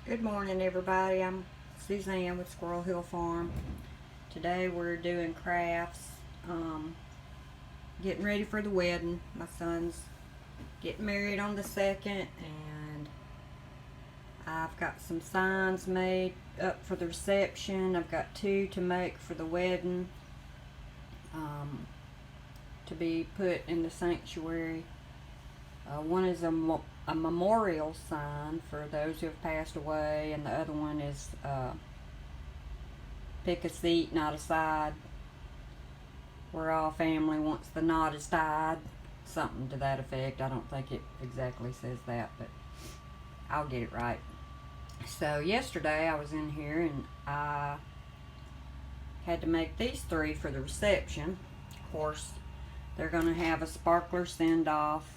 Good morning, everybody. I'm Suzanne with Squirrel Hill Farm. Today we're doing crafts, getting ready for the wedding. My son's getting married on the 2nd, and I've got some signs made up for the reception. I've got 2 to make for the wedding, to be put in the sanctuary. One is a memorial sign for those who have passed away, and the other one is pick a seat, not a side. We're all family once the knot is tied. Something to that effect. I don't think it exactly says that, but I'll get it right. So yesterday I was in here and I had to make these 3 for the reception. Of course, they're going to have a sparkler send-off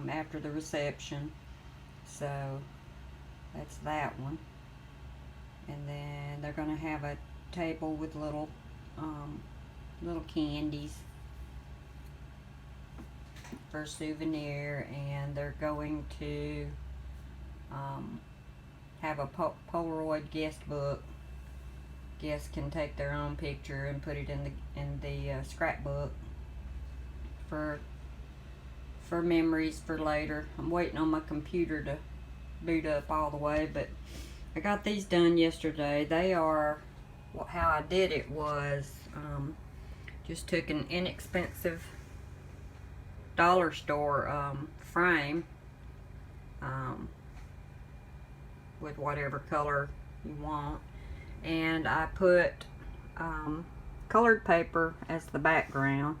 after the reception, so that's that one. And then they're going to have a table with little candies for a souvenir, and they're going to have a Polaroid guest book. Guests can take their own picture and put it in the scrapbook for memories for later. I'm waiting on my computer to boot up all the way, but I got these done yesterday. They are, how I did it was, just took an inexpensive dollar store frame with whatever color you want, and I put colored paper as the background.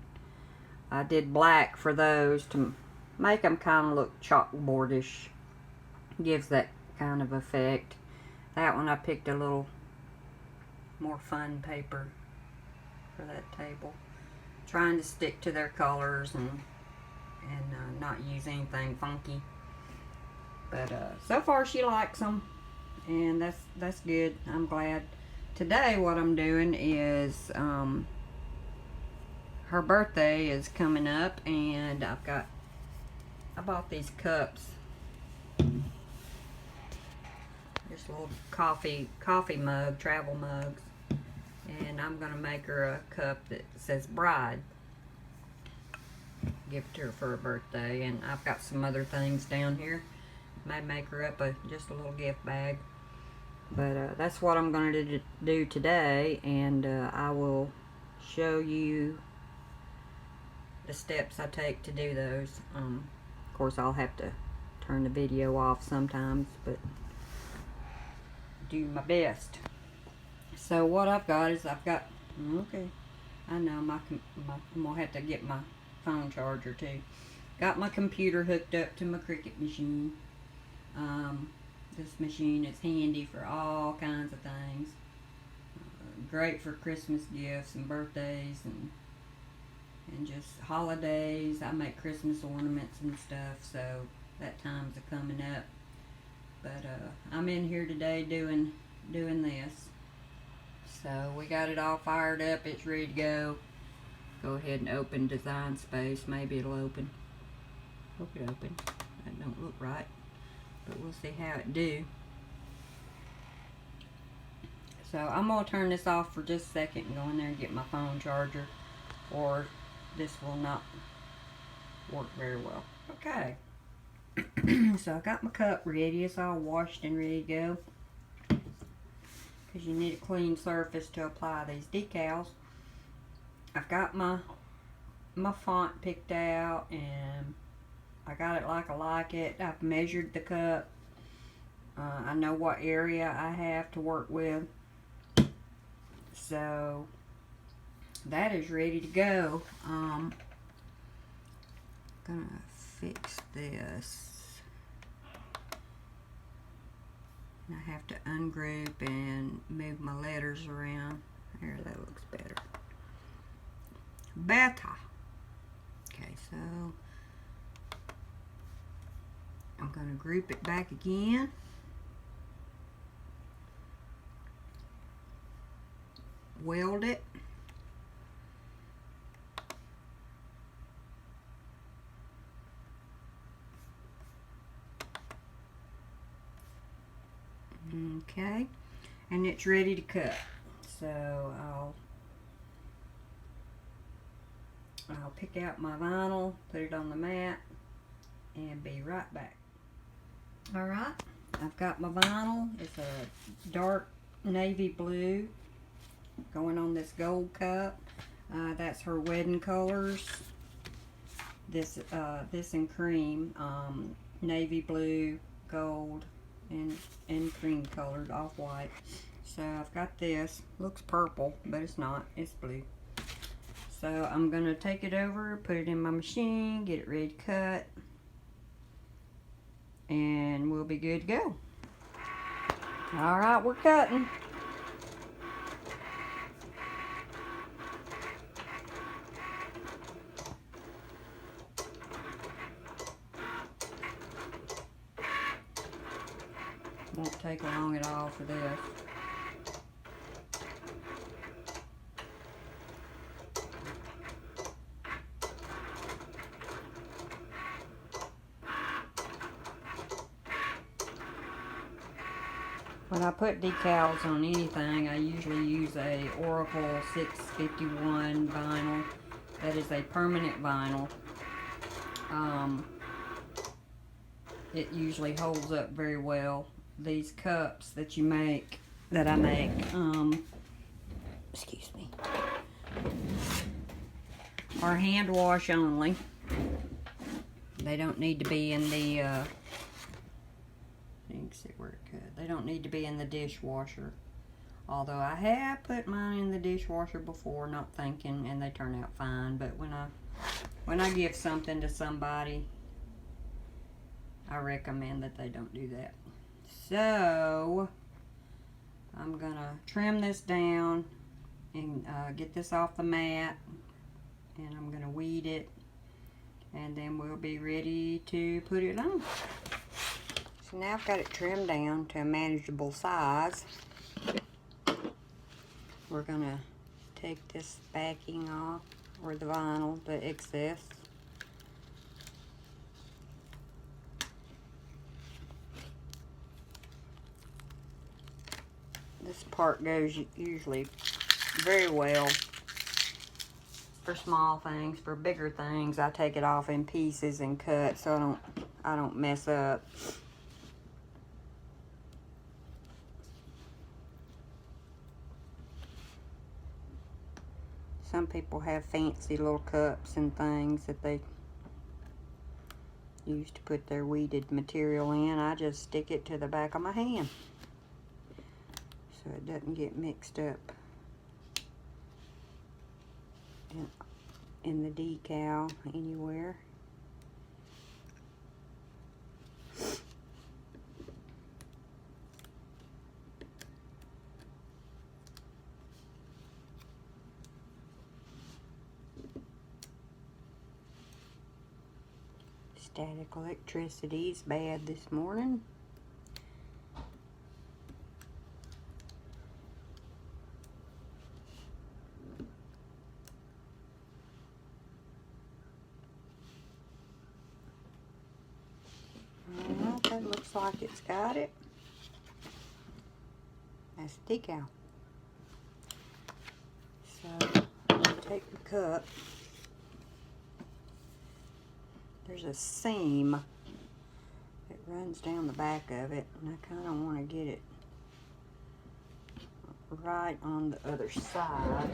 I did black for those to make them kind of look chalkboardish. Gives that kind of effect. That one I picked a little more fun paper for that table. Trying to stick to their colors and not use anything funky. But so far she likes them, and that's good. I'm glad. Today what I'm doing is her birthday is coming up, and I bought these cups. Just little coffee mug, travel mugs. And I'm gonna make her a cup that says bride. Give it to her for her birthday. And I've got some other things down here. May make her up just a little gift bag. But that's what I'm gonna do today, and I will show you the steps I take to do those. Of course, I'll have to turn the video off sometimes, but do my best. So what I've got is okay, I know I'm gonna have to get my phone charger too. Got my computer hooked up to my Cricut machine. This machine is handy for all kinds of things. Great for Christmas gifts and birthdays and just holidays. I make Christmas ornaments and stuff, so that time's a coming up. But I'm in here today doing this. So we got it all fired up. It's ready to go. Go ahead and open Design Space. Maybe it'll open. Hope it opens. That don't look right, but we'll see how it do. So I'm gonna turn this off for just a second and go in there and get my phone charger, or this will not work very well. Okay. So I got my cup ready. It's all washed and ready to go, because you need a clean surface to apply these decals. I've got my font picked out, and I got it like I like it. I've measured the cup. I know what area I have to work with. So that is ready to go. Gonna fix this. And I have to ungroup and move my letters around. There, that looks better. Better. Okay, so I'm gonna group it back again. Weld it. Okay, and it's ready to cut. So I'll pick out my vinyl, put it on the mat, and be right back. Alright, I've got my vinyl. It's a dark navy blue going on this gold cup. That's her wedding colors. This in cream, navy blue, gold, and cream colored, off-white. So I've got this. Looks purple, but it's not. It's blue. So I'm going to take it over, put it in my machine, get it ready to cut, and we'll be good to go. Alright, we're cutting. Won't take long at all for this. When I put decals on anything, I usually use a Oracle 651 vinyl. That is a permanent vinyl. It usually holds up very well. These cups that you make, that I make, excuse me, are hand wash only. They don't need to be in the, you can see where it cut. They don't need to be in the dishwasher. Although I have put mine in the dishwasher before, not thinking, and they turn out fine. But when I give something to somebody, I recommend that they don't do that. So I'm gonna trim this down and get this off the mat, and I'm gonna weed it, and then we'll be ready to put it on. So now I've got it trimmed down to a manageable size. We're gonna take this backing off, or the vinyl, the excess. This part goes usually very well for small things. For bigger things, I take it off in pieces and cut so I don't mess up. Some people have fancy little cups and things that they use to put their weeded material in. I just stick it to the back of my hand so it doesn't get mixed up in the decal anywhere. Static electricity is bad this morning. Alright, that looks like it's got it. That's decal. So I'm going to take the cup. There's a seam that runs down the back of it, and I kind of want to get it right on the other side.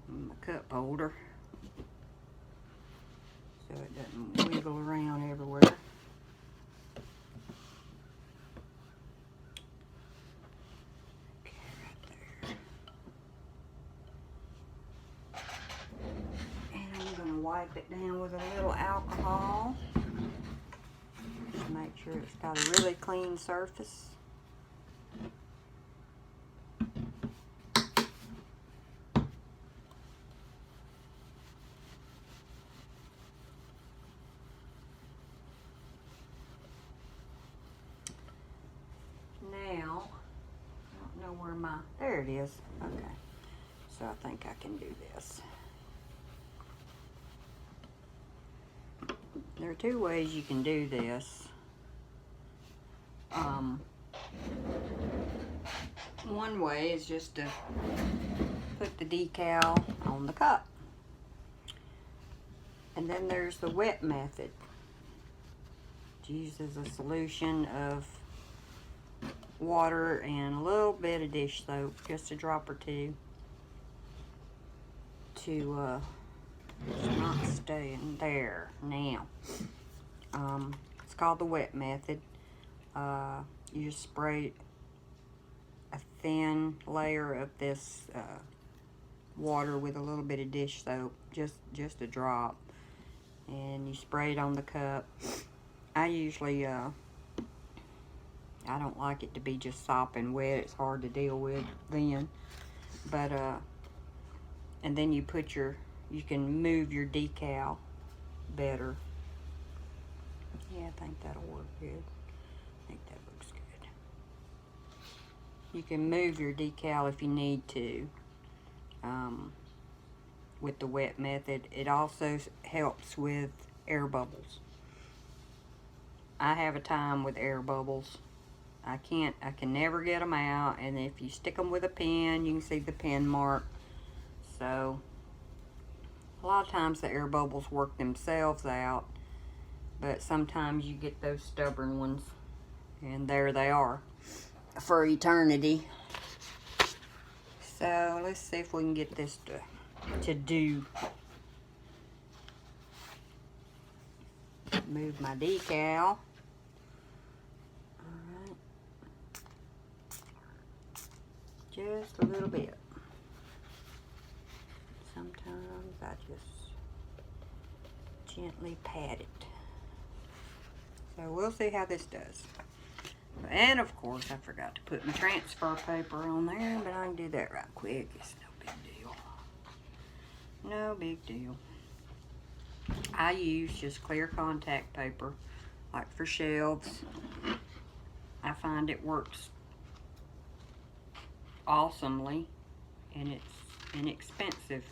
My cup holder, so it doesn't wiggle around everywhere. Wipe it down with a little alcohol. Just make sure it's got a really clean surface. Now, I don't know where my, there it is. Okay, so I think I can do this. There are two ways you can do this. one way is just to put the decal on the cup. And then there's the wet method. It uses a solution of water and a little bit of dish soap, just a drop or two, to it's not staying there now. It's called the wet method. You just spray a thin layer of this water with a little bit of dish soap, just a drop, and you spray it on the cup. I usually I don't like it to be just sopping wet. It's hard to deal with then. But and then you put you can move your decal better. Yeah, I think that'll work good. I think that looks good. You can move your decal if you need to with the wet method. It also helps with air bubbles. I have a time with air bubbles. I can never get them out, and if you stick them with a pen, you can see the pen mark. So a lot of times the air bubbles work themselves out, but sometimes you get those stubborn ones, and there they are for eternity. So let's see if we can get this to do. Move my decal. Alright. Just a little bit. Sometimes I just gently pat it. So we'll see how this does. And of course I forgot to put my transfer paper on there, but I can do that right quick. It's no big deal. No big deal. I use just clear contact paper, like for shelves. I find it works awesomely, and it's inexpensive.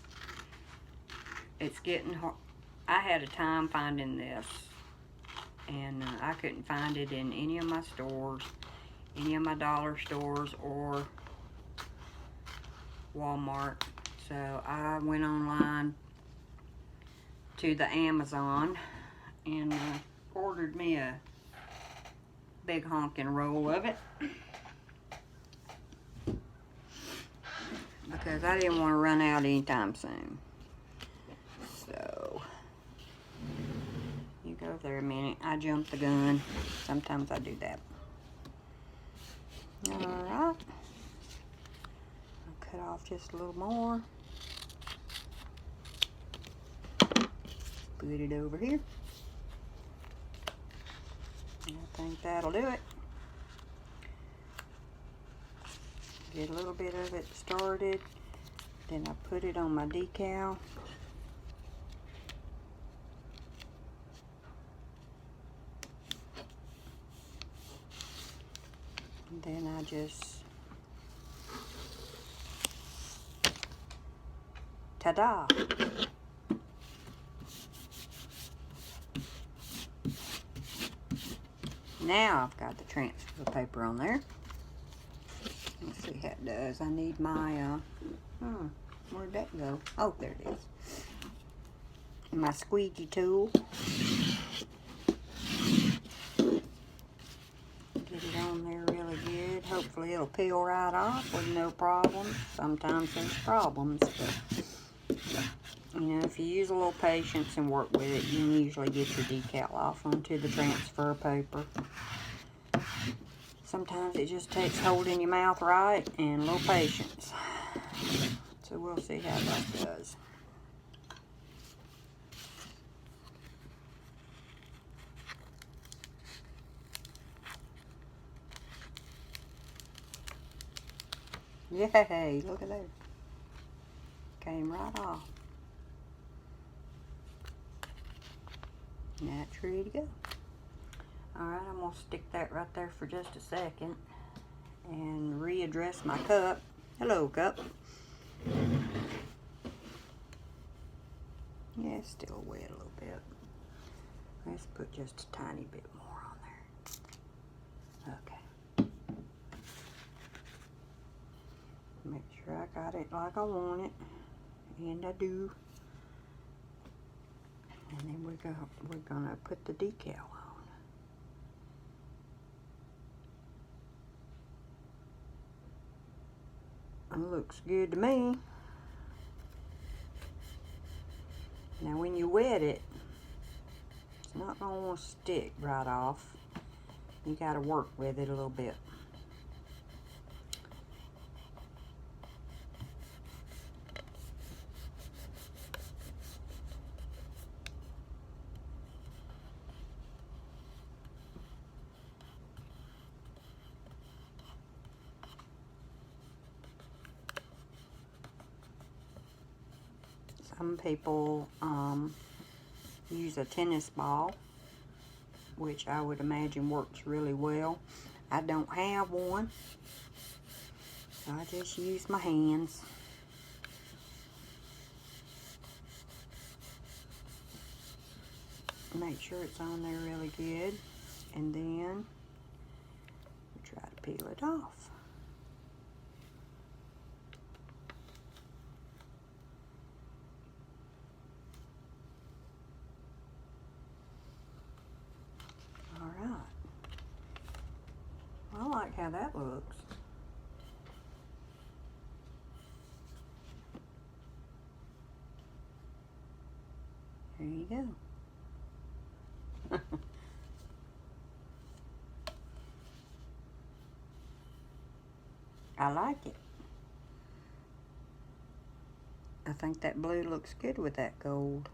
It's getting hard. I had a time finding this, and I couldn't find it in any of my stores, any of my dollar stores or Walmart. So I went online to the Amazon and ordered me a big honking roll of it, because I didn't want to run out anytime soon. So you go there a minute. I jumped the gun. Sometimes I do that. Alright. I'll cut off just a little more. Put it over here. I think that'll do it. Get a little bit of it started. Then I put it on my decal. And then I just, ta-da! Now I've got the transfer paper on there. Let's see how it does. I need my, where'd that go? Oh, there it is. My squeegee tool. Get it on there really good. Hopefully it'll peel right off with no problems. Sometimes there's problems, but you know, if you use a little patience and work with it, you can usually get your decal off onto the transfer paper. Sometimes it just takes holding your mouth right and a little patience. So we'll see how that does. Yay, look at that. Came right off. Now it's ready to go. Alright, I'm going to stick that right there for just a second and readdress my cup. Hello, cup. Yeah, it's still wet a little bit. Let's put just a tiny bit more on Okay. Make sure I got it like I want it. And I do. And then we're gonna put the decal on. It looks good to me. Now when you wet it, it's not gonna want to stick right off. You gotta work with it a little bit. Some people use a tennis ball, which I would imagine works really well. I don't have one, so I just use my hands. Make sure it's on there really good, and then try to peel it off. Alright. I like how that looks. There you go. I like it. I think that blue looks good with that gold.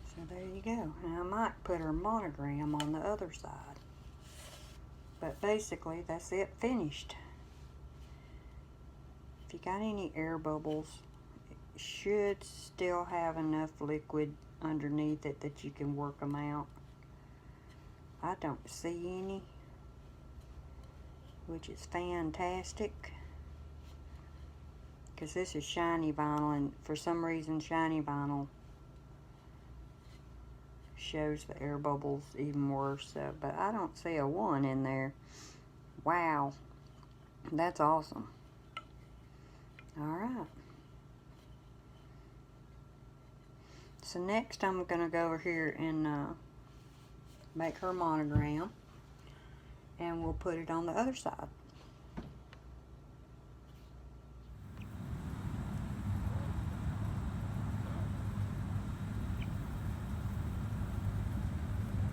So there you go. And I might put her monogram on the other side. But basically, that's it, finished. If you got any air bubbles, it should still have enough liquid underneath it that you can work them out. I don't see any, which is fantastic, because this is shiny vinyl, and for some reason shiny vinyl shows the air bubbles even worse. So, but I don't see a one in there. Wow, that's awesome. Alright, so next I'm going to go over here and make her monogram, and we'll put it on the other side.